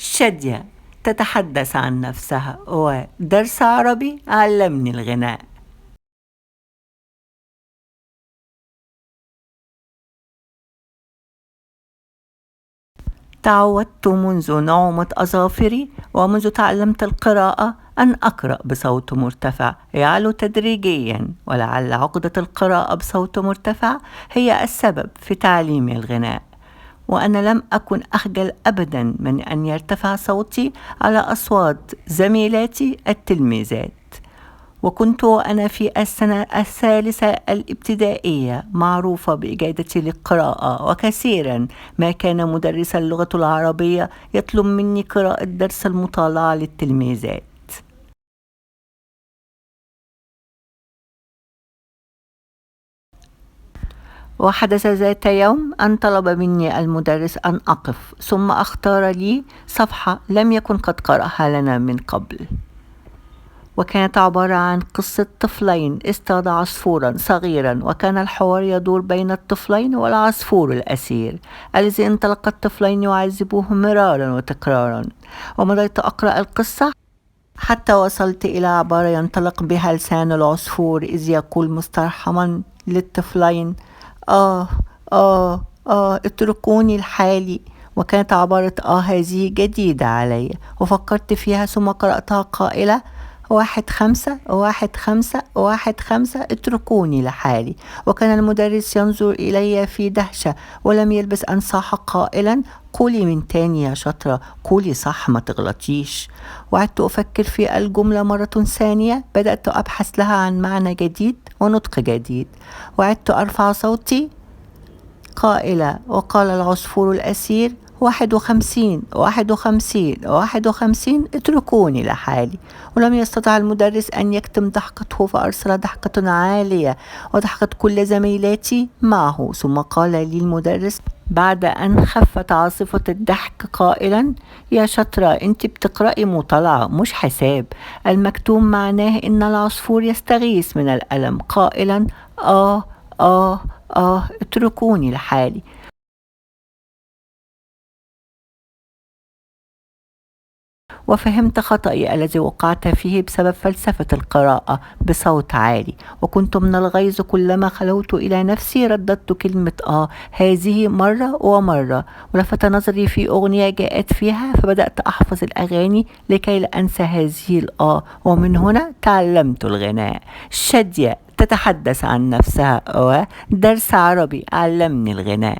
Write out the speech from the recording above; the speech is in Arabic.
شادية تتحدث عن نفسها، ودرس عربي علمني الغناء. تعودت منذ نعومة أظافري ومنذ تعلمت القراءة أن أقرأ بصوت مرتفع يعلو تدريجيا، ولعل عقدة القراءة بصوت مرتفع هي السبب في تعليمي الغناء. وأنا لم أكن أخجل أبدا من أن يرتفع صوتي على أصوات زميلاتي التلميذات. وكنت وأنا في السنة الثالثة الابتدائية معروفة بإجادتي للقراءة، وكثيرا ما كان مدرس اللغة العربية يطلب مني قراءة درس المطالعة للتلميذات. وحدث ذات يوم أن طلب مني المدرس أن أقف، ثم اختار لي صفحة لم يكن قد قرأها لنا من قبل، وكانت عبارة عن قصة طفلين اصطاد عصفورا صغيرا، وكان الحوار يدور بين الطفلين والعصفور الأسير الذي انطلق الطفلين يعذبوه مرارا وتكرارا. ومضيت أقرأ القصة حتى وصلت إلى عبارة ينطلق بها لسان العصفور إذ يقول مسترحما للطفلين: آه آه اتركوني لحالي. وكانت عبارة هذه جديدة علي، وفكرت فيها ثم قرأتها قائلة: 1 5 1 5 1 5 اتركوني لحالي. وكان المدرس ينظر إلي في دهشة، ولم يلبث أن صاح قائلا: قولي من تاني يا شاطرة، قولي صح ما تغلطيش. وعدت أفكر في الجملة مرة ثانية، بدأت أبحث لها عن معنى جديد ونطق جديد، وعدت أرفع صوتي قائلة: وقال العصفور الأسير: 51 51 51 اتركوني لحالي. ولم يستطع المدرس أن يكتم ضحكته، فأرسل ضحكة عالية وضحكت كل زميلاتي معه. ثم قال لي المدرس بعد أن خفت عاصفة الضحك قائلا: يا شاطرة، انت بتقرأي مطالعة مش حساب. المكتوم معناه إن العصفور يستغيث من الألم قائلا: آه آه اتركوني لحالي. وفهمت خطأي الذي وقعت فيه بسبب فلسفة القراءة بصوت عالي، وكنت من الغيظ كلما خلوت إلى نفسي رددت كلمة هذه مرة ومرة. ولفت نظري في أغنية جاءت فيها، فبدأت أحفظ الأغاني لكي لا أنسى هذه ومن هنا تعلمت الغناء. شادية تتحدث عن نفسها، ودرس عربي علمني الغناء.